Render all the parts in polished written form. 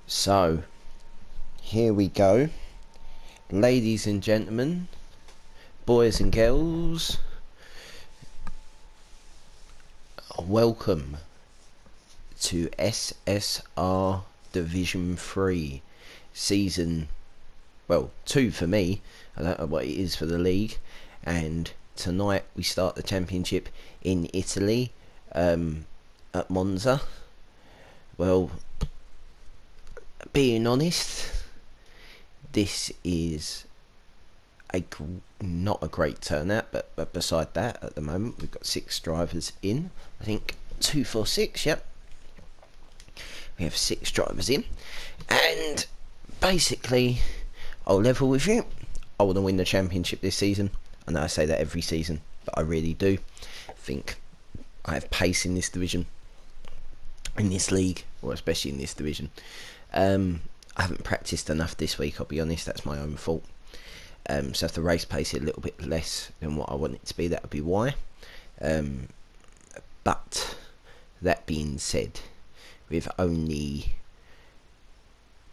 So, here we go. Ladies and gentlemen, boys and girls, welcome to SSR Division 3 Season, 2 for me. I don't know what it is for the league. And tonight we start the championship in Italy, at Monza. Well, being honest, this is not a great turnout, but beside that, at the moment we've got 6 drivers in. I think 2, 4, 6. Yep, we have 6 drivers in, and basically, I'll level with you. I want to win the championship this season. I know I say that every season, but I really do. I think I have pace in this division, in this league, or especially in this division. I haven't practiced enough this week, I'll be honest. That's my own fault. So if the race pace is a little bit less than what I want it to be, that would be why. But that being said, I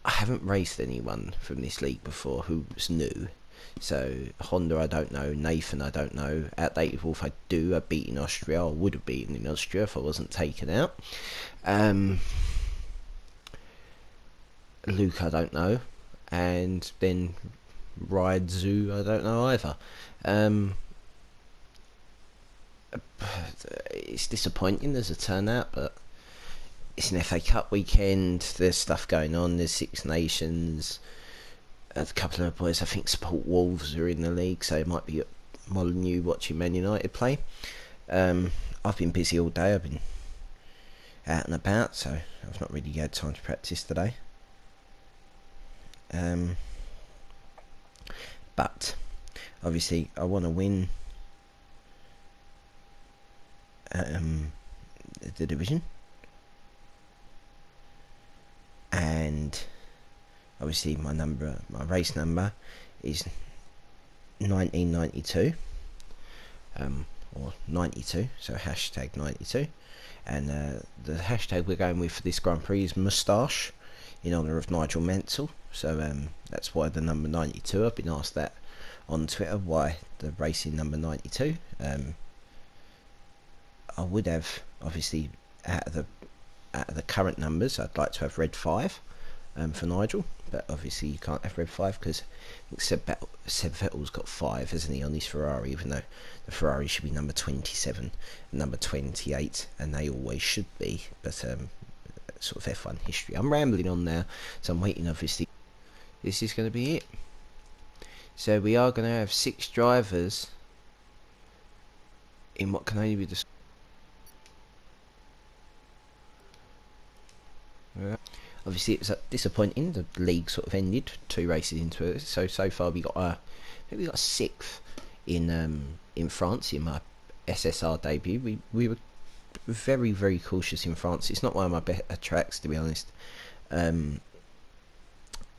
haven't raced anyone from this league before who's new. So Honda I don't know, Nathan I don't know, Outdated Wolf I do. I beat in Austria. I would have beaten in Austria if I wasn't taken out. Luke I don't know, and then Ride Zoo I don't know either. It's disappointing as a turnout, but it's an FA Cup weekend. There's stuff going on. There's Six Nations. A couple of boys I think support Wolves are in the league, so it might be Molyneux watching Man United play. I've been busy all day. I've been out and about, so I've not really had time to practice today. But obviously I want to win the division, and obviously my race number is 1992, or 92, so hashtag 92, and the hashtag we're going with for this Grand Prix is moustache, in honour of Nigel Mansell. So that's why the number 92. I've been asked that on Twitter, why the racing number 92. I would have, obviously, out of the current numbers, I'd like to have red 5 for Nigel, but obviously you can't have red 5 because Seb Vettel's got 5, hasn't he, on his Ferrari, even though the Ferrari should be number 27 and number 28, and they always should be, but sort of F1 history. I'm rambling on now, so I'm waiting, obviously. This is going to be it. So we are going to have 6 drivers in what can only be described. Obviously, it's disappointing. The league sort of ended 2 races into it. So far we got I think we got 6th in France in my SSR debut. We were very, very cautious in France. It's not one of my better tracks, to be honest.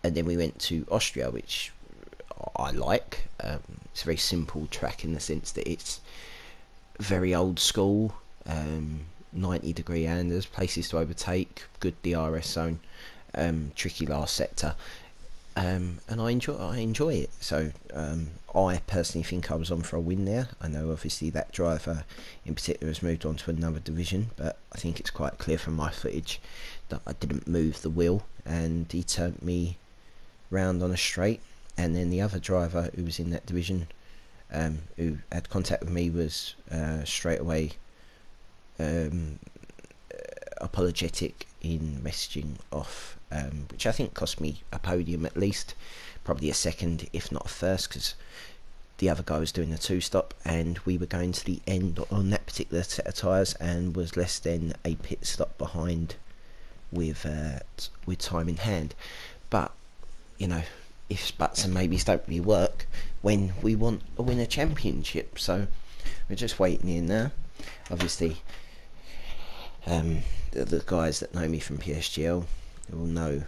And then we went to Austria, which I like. It's a very simple track in the sense that it's very old school, 90-degree handers, places to overtake, good DRS zone, tricky last sector, and I enjoy it. So I personally think I was on for a win there. I know obviously that driver in particular has moved on to another division, but I think it's quite clear from my footage that I didn't move the wheel and he turned me round on a straight. And then the other driver who was in that division, who had contact with me, was straight away apologetic in messaging off, which I think cost me a podium at least, probably a second if not a first, because the other guy was doing a 2-stop and we were going to the end on that particular set of tyres and was less than a pit stop behind with time in hand. But you know, ifs, buts and maybes don't really work when we want to win a championship, so we're just waiting in now. Obviously the guys that know me from PSGL will know,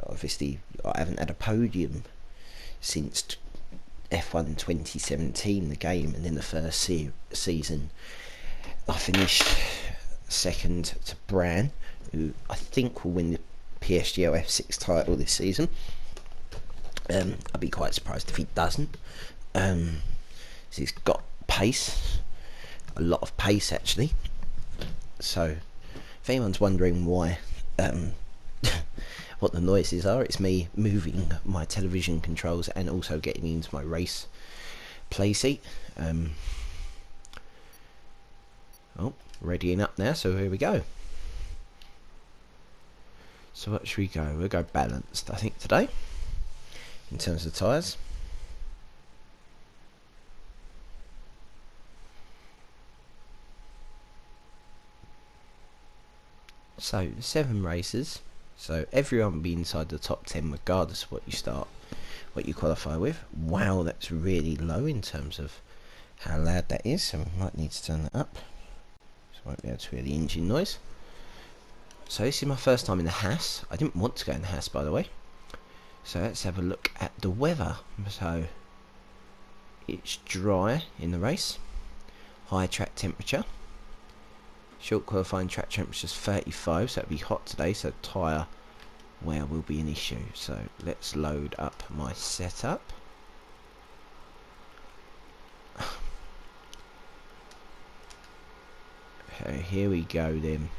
obviously I haven't had a podium since F1 2017, the game, and in the first season I finished second to Bran, who I think will win PSGO F6 title this season. I'd be quite surprised if he doesn't. So he's got pace, a lot of pace actually. So if anyone's wondering why, what the noises are, it's me moving my television controls and also getting into my race play seat. Readying up now, so here we go. So what should we go? We'll go balanced, I think, today, in terms of tyres. So 7 races, so everyone will be inside the top 10 regardless of what you start, what you qualify with. Wow, that's really low in terms of how loud that is, so we might need to turn that up. Won't be able to hear the engine noise. So this is my first time in the Haas. I didn't want to go in the Haas, by the way. So let's have a look at the weather. So it's dry in the race, high track temperature, short qualifying track temperature is 35, so it'll be hot today, so tyre wear will be an issue. So let's load up my setup. Okay, here we go then.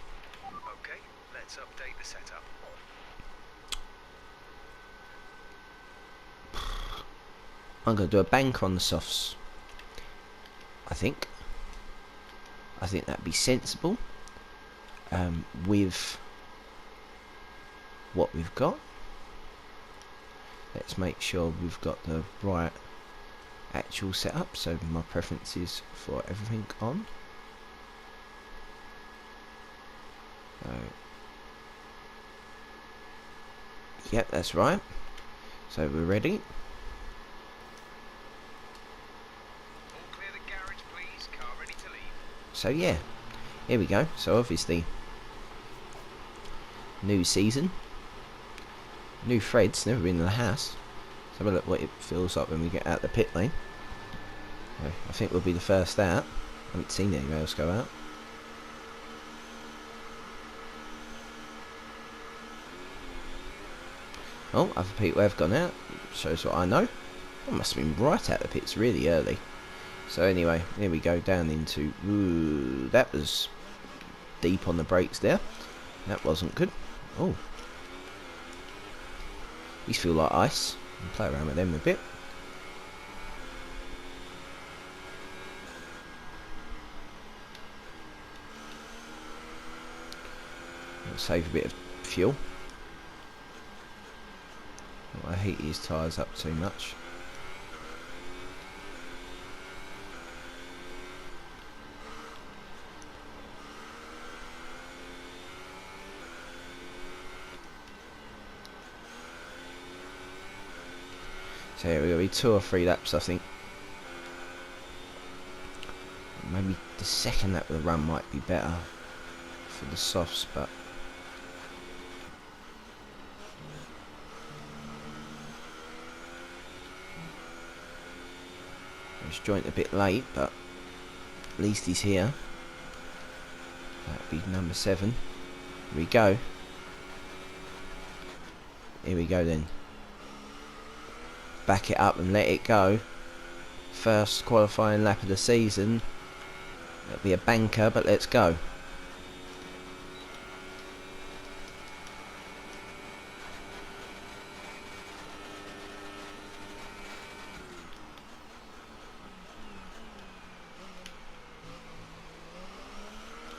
Okay, let's update the setup. I'm going to do a banker on the softs. I think that'd be sensible with what we've got. Let's make sure we've got the right actual setup. So my preference is for everything on. Yep, that's right. So we're ready. All clear the garage, please. Car ready to leave. So yeah, here we go. So obviously, new season, new Fred's never been in the house. Let's have a look what it feels like when we get out the pit lane. I think we'll be the first out. I haven't seen anyone else go out. Oh, other people have gone out. Shows what I know. I must have been right out the pits really early. So anyway, here we go down into... Ooh, that was deep on the brakes there. That wasn't good. Oh. These feel like ice. I'll play around with them a bit. It'll save a bit of fuel. I heat these tyres up too much. So here we'll be 2 or 3 laps, I think. Maybe the second lap of the run might be better for the softs, but this joint a bit late, but at least he's here. That'd be number 7. Here we go. Here we go then. Back it up and let it go. First qualifying lap of the season. It'll be a banker, but let's go.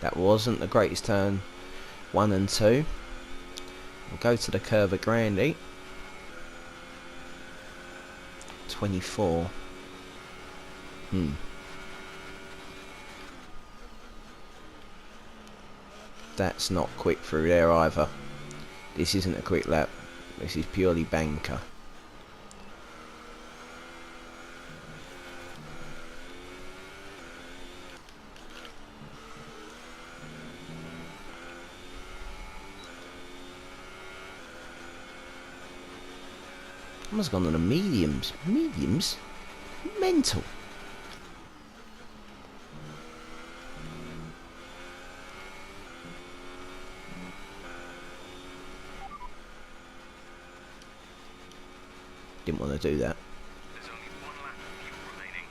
That wasn't the greatest turn. 1 and 2. We'll go to the curve at Grandy. 24. That's not quick through there either. This isn't a quick lap. This is purely banker. I must have gone on the mediums. Mediums? Mental. Didn't want to do that. There's only one lap of fuel remaining.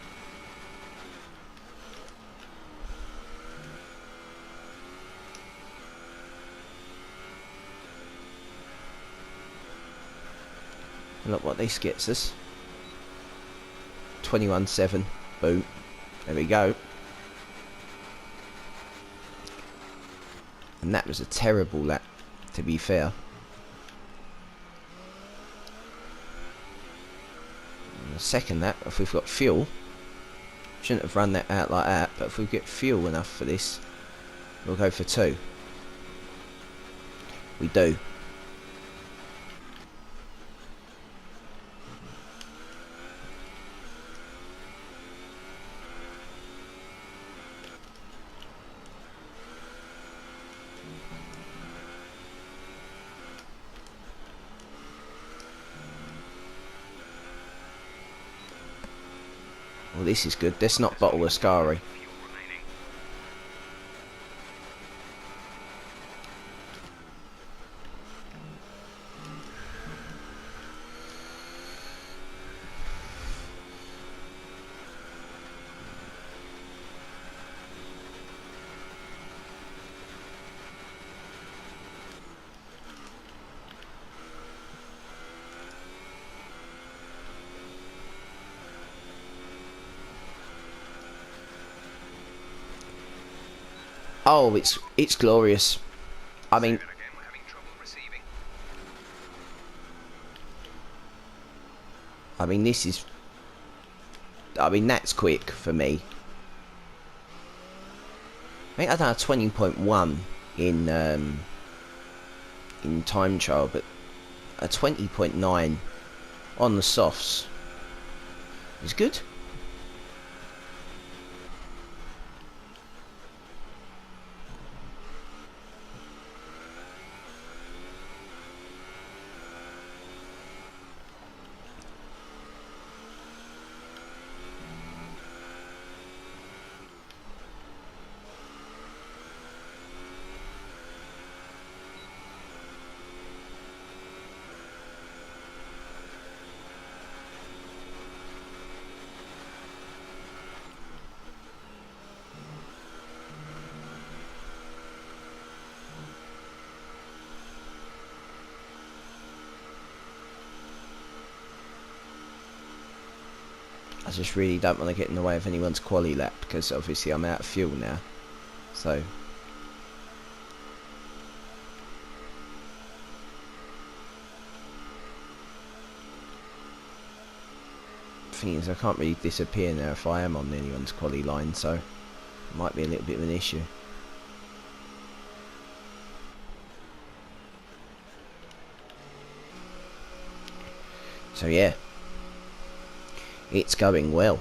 And look what this gets us. 21.7. Boom. There we go. And that was a terrible lap, to be fair. And the second lap, if we've got fuel, shouldn't have run that out like that, but if we get fuel enough for this, we'll go for 2. We do. Well, this is good. Let's not bottle Ascari. Fuel remaining. Oh, it's glorious. I mean, Say that again, we're having trouble receiving. this is. That's quick for me. I think I done a 20.1 in time trial, but a 20.9 on the softs is good. I just really don't want to get in the way of anyone's quali lap because obviously I'm out of fuel now. So thing is, I can't really disappear now if I am on anyone's quali line, so it might be a little bit of an issue. So yeah, it's going well.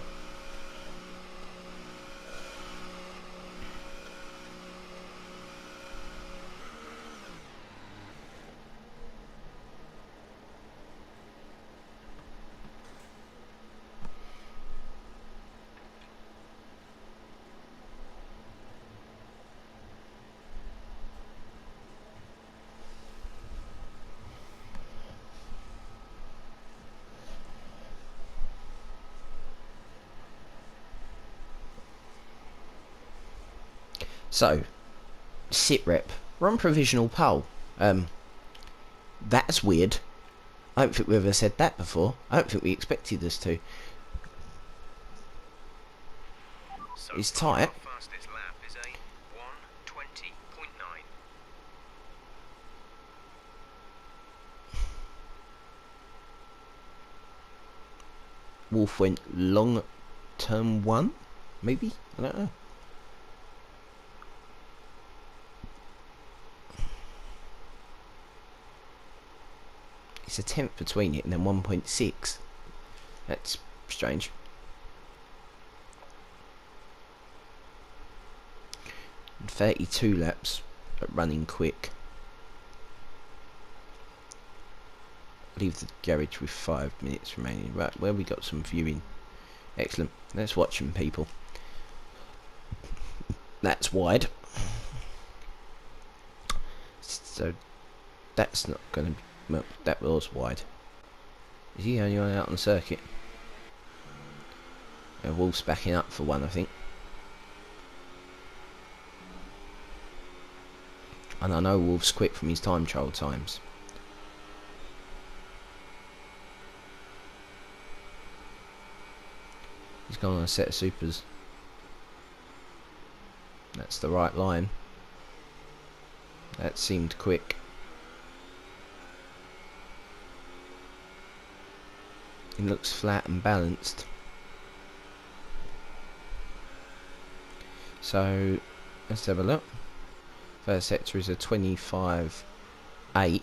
So, sit rep. We're on provisional pole. That's weird. I don't think we've ever said that before. I don't think we expected us to. So It's far, tight. our fastest lap is a 1:20.9. Wolf went long term 1? Maybe? I don't know. It's a tenth between it and then 1.6. That's strange. And 32 laps at running quick. Leave the garage with 5 minutes remaining. Right, where we got some viewing. Excellent. Let's watch them, people. That's wide. So that's not going to be... Well, that was wide. Is he the only one out on the circuit? Yeah, Wolf's backing up for one, I think. And I know Wolf's quick from his time trial times. He's gone on a set of supers. That's the right line. That seemed quick. He looks flat and balanced. So, let's have a look. First sector is a 25.8.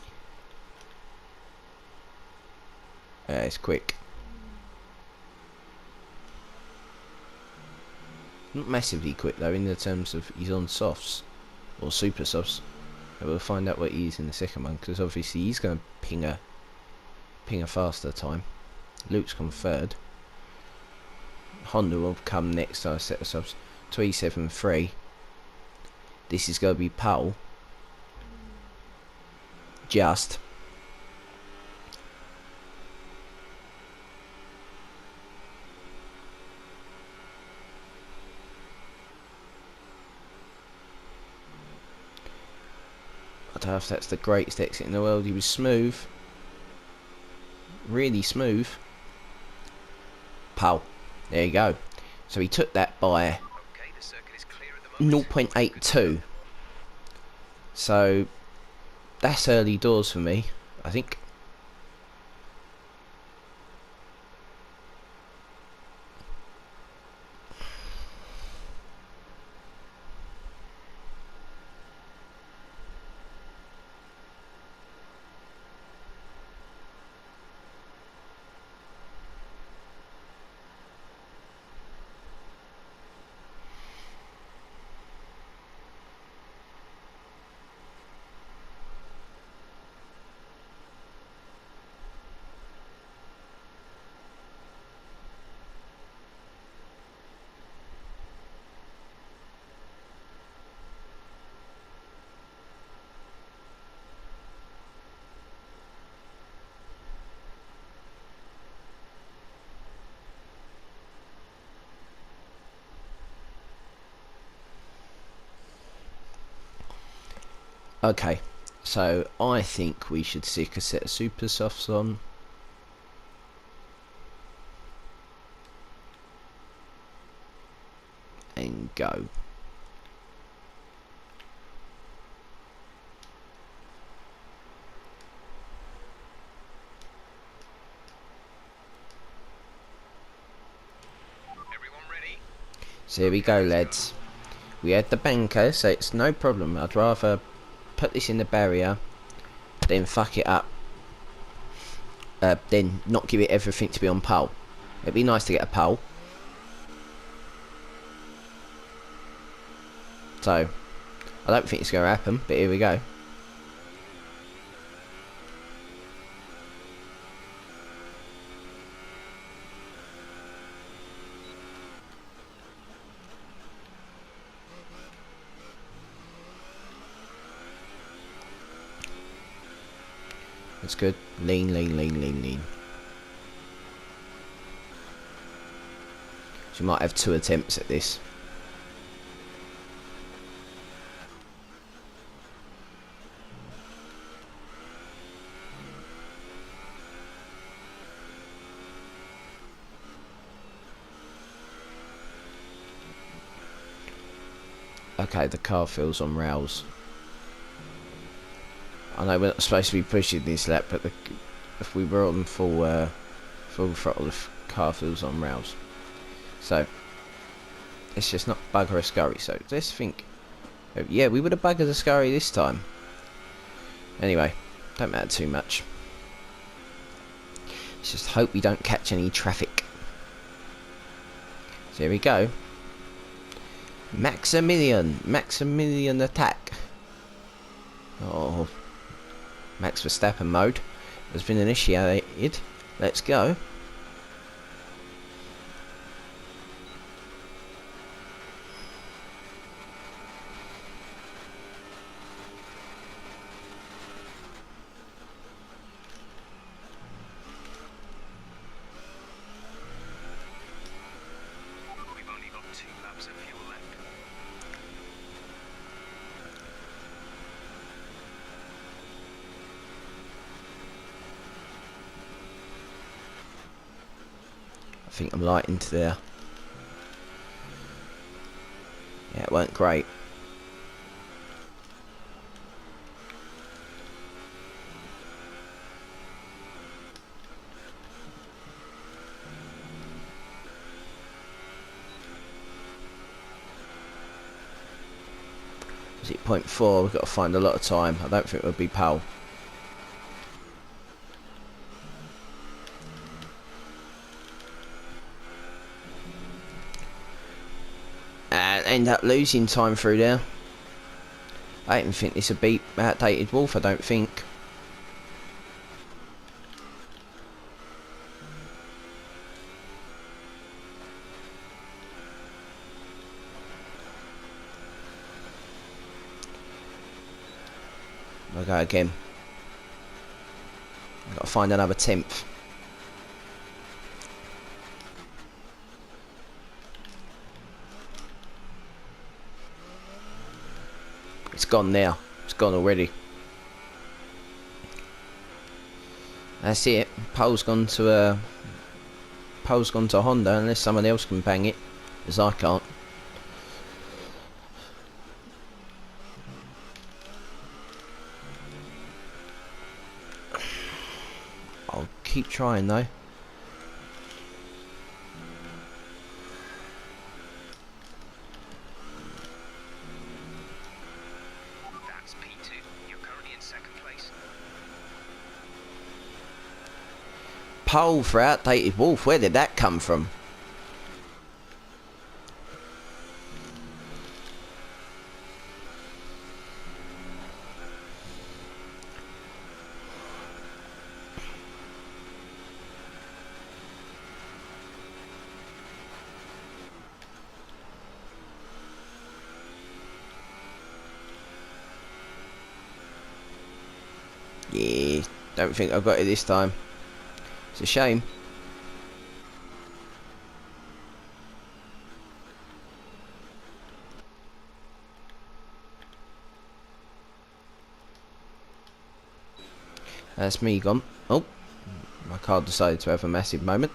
It's quick. Not massively quick though, in the terms of he's on softs or super softs. And we'll find out what he is in the second one, because obviously he's going to ping a faster time. Luke's come third. Honda will come next to our set of subs. 373. This is going to be pole. Just. I don't know if that's the greatest exit in the world. He was smooth. Really smooth. Pole. There you go. So he took that by Okay, the circuit is clear at the moment. 0.82. So that's early doors for me, I think. Okay, so I think we should stick a set of super softs on. And go. Everyone ready? So here we go, lads. We had the banker, so it's no problem. I'd rather put this in the barrier than fuck it up. Then not give it everything to be on pole. It'd be nice to get a pole. So, I don't think it's going to happen, but here we go. That's good. Lean, lean, lean, lean, lean. So you might have 2 attempts at this. Okay, the car feels on rails. I know we're not supposed to be pushing this lap, but if we were on full throttle, the car feels on rails. So, let's just not bugger a scurry. So, let's think. Yeah, we would have buggered a scurry this time. Anyway, don't matter too much. Let's just hope we don't catch any traffic. So, here we go. Maximilian attack. Oh, Max Verstappen mode has been initiated. Let's go. think I'm light into there. Yeah, it weren't great. Is it 0.4? We've got to find a lot of time. I don't think it would be Powell. And end up losing time through there. I don't even think this would beat Outdated Wolf, I don't think. I'll go again. I've got to find another 10th. It's gone now. It's gone already. That's it. Pole's gone to Honda unless someone else can bang it, as I can't. I'll keep trying though. That's P2. You're currently in second place. Pole for Outdated Wolf. Where did that come from? Yeah, don't think I've got it this time. It's a shame. That's me gone. Oh, my car decided to have a massive moment.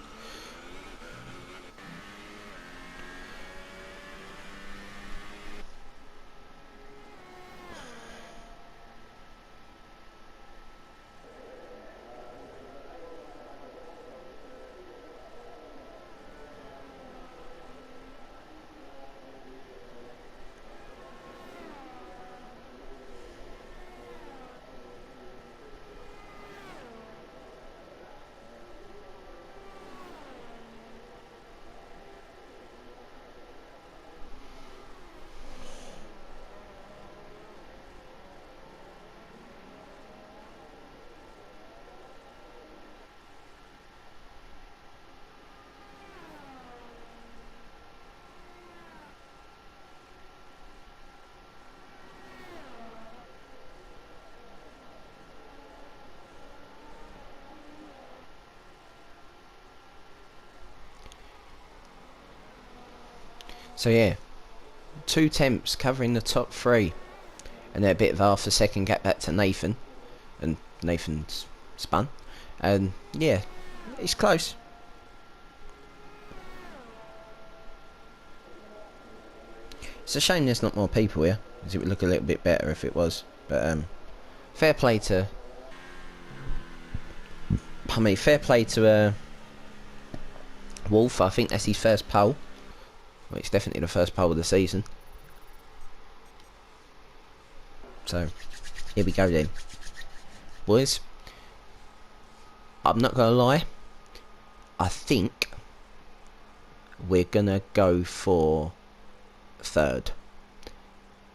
So yeah, 2 temps covering the top 3, and then a bit of half a second gap back to Nathan, and Nathan's spun, and yeah, it's close. It's a shame there's not more people here, because it would look a little bit better if it was. But fair play to, Wolf. I think that's his first pole. Well, it's definitely the first pole of the season. So, here we go then. Boys, I'm not going to lie. I think we're going to go for third.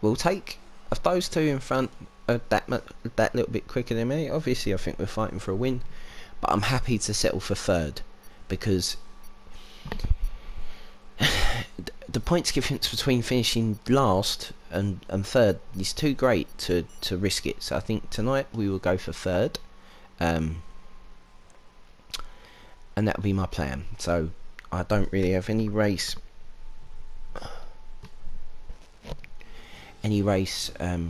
We'll take those two in front that little bit quicker than me. Obviously, I think we're fighting for a win. But I'm happy to settle for third. Because the points difference between finishing last and third is too great to risk it. So I think tonight we will go for third, and that'll be my plan. So I don't really have any race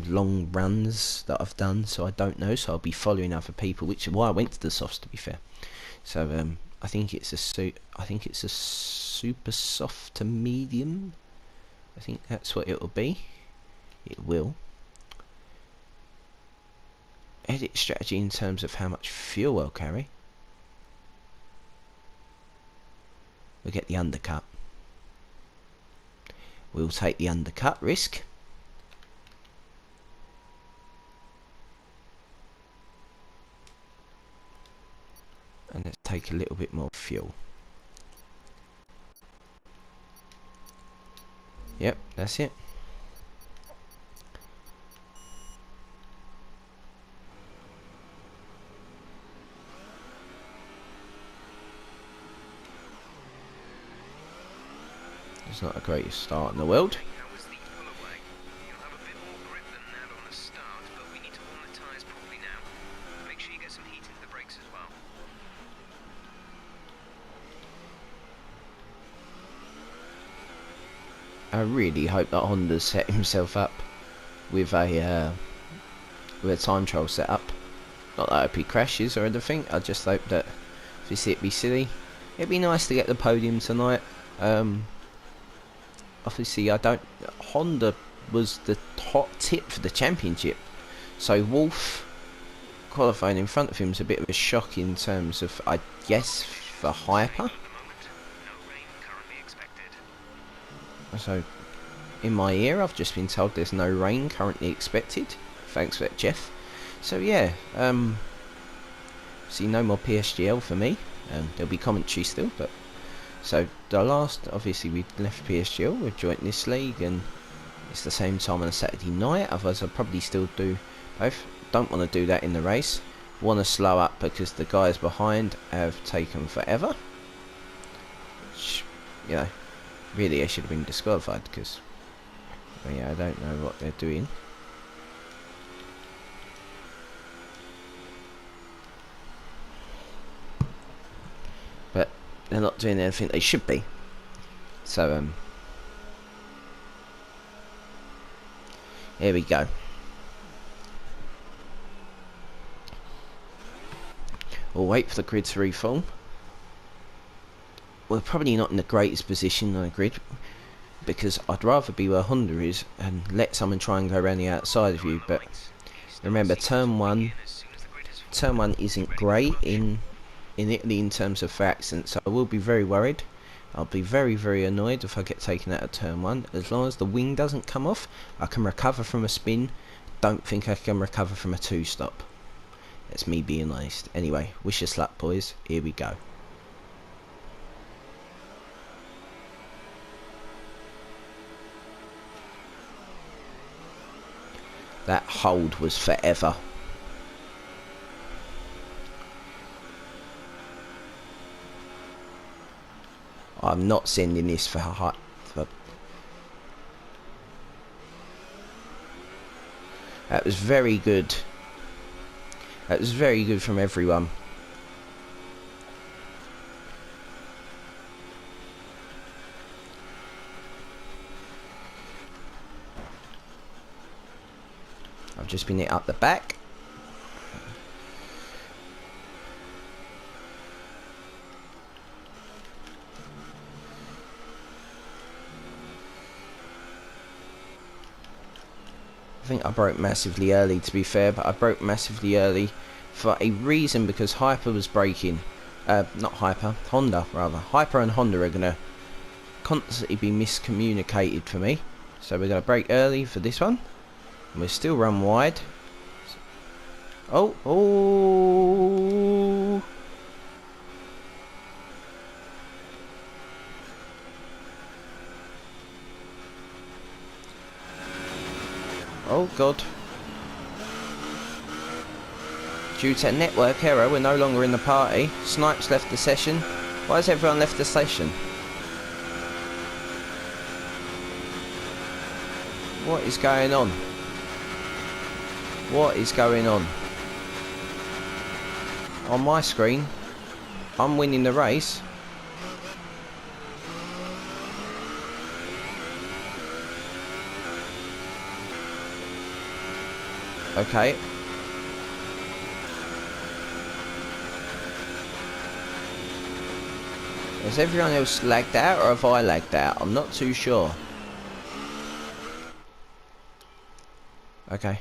long runs that I've done, so I don't know. So I'll be following other people, which is why I went to the softs, to be fair. So I think it's a super soft to medium. I think that's what it will be. It will. Edit strategy in terms of how much fuel I'll carry. We'll get the undercut. We'll take the undercut risk. And let's take a little bit more fuel. Yep, that's it. It's not the greatest start in the world. That was the pull away. You'll have a bit more grip than that on the start, but we need to warm the tyres properly now. Make sure you get some heat into the brakes as well. I really hope that Honda's set himself up with a time trial set up. Not that I hope he crashes or anything. I just hope that if it'd be silly. It'd be nice to get the podium tonight. Obviously, Honda was the hot tip for the championship, so Wolf qualifying in front of him is a bit of a shock in terms of, I guess, for Hyper. So, in my ear, I've just been told there's no rain currently expected. Thanks for that, Jeff. So yeah, see no more PSGL for me. There'll be commentary still, but so the last, obviously we left PSGL, we've joined this league, and it's the same time on a Saturday night. Otherwise, I'll probably still do both. Don't want to do that in the race. Want to slow up because the guys behind have taken forever. Which, you know, really they should have been disqualified because, well, yeah, I don't know what they're doing. But they're not doing anything they should be. So, here we go. We'll wait for the grid to reform. We're probably not in the greatest position on the grid because I'd rather be where Honda is and let someone try and go around the outside of you. But remember, turn one isn't great in Italy in terms of for accidents, so I will be very worried. I'll be very, very annoyed if I get taken out of turn one. As long as the wing doesn't come off, I can recover from a spin. Don't think I can recover from a two-stop. That's me being honest. Anyway, wish us luck, boys. Here we go. That hold was forever. I'm not sending this for high. That was very good. That was very good from everyone. I've just been hit up the back. I think I broke massively early, to be fair, but I broke massively early for a reason, because Hyper was braking. Not Hyper, Honda rather. Hyper and Honda are going to constantly be miscommunicated for me. So we're going to brake early for this one. And we'll still run wide. Oh, oh. Oh God. Due to a network error, we're no longer in the party. Snipes left the session. Why has everyone left the session? What is going on? What is going on? On my screen, I'm winning the race. Okay. Has everyone else lagged out, or have I lagged out? I'm not too sure. Okay.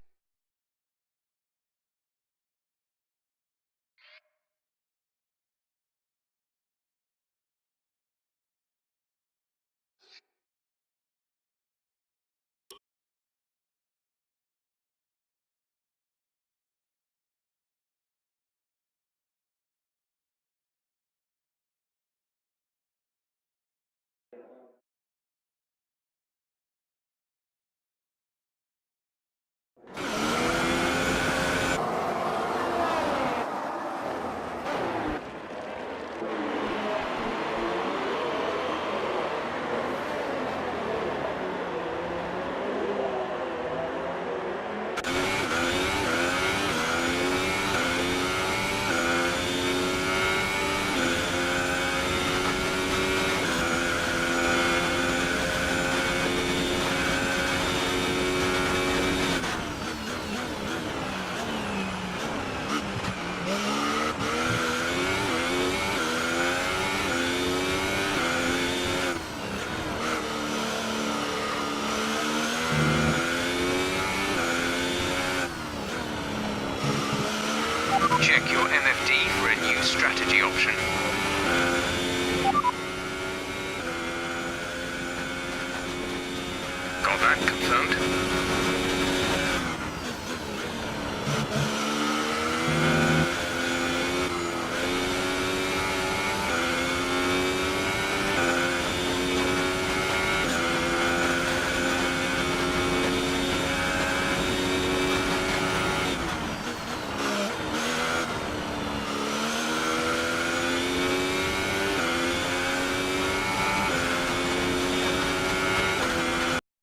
Check your MFD for a new strategy option. Got that confirmed?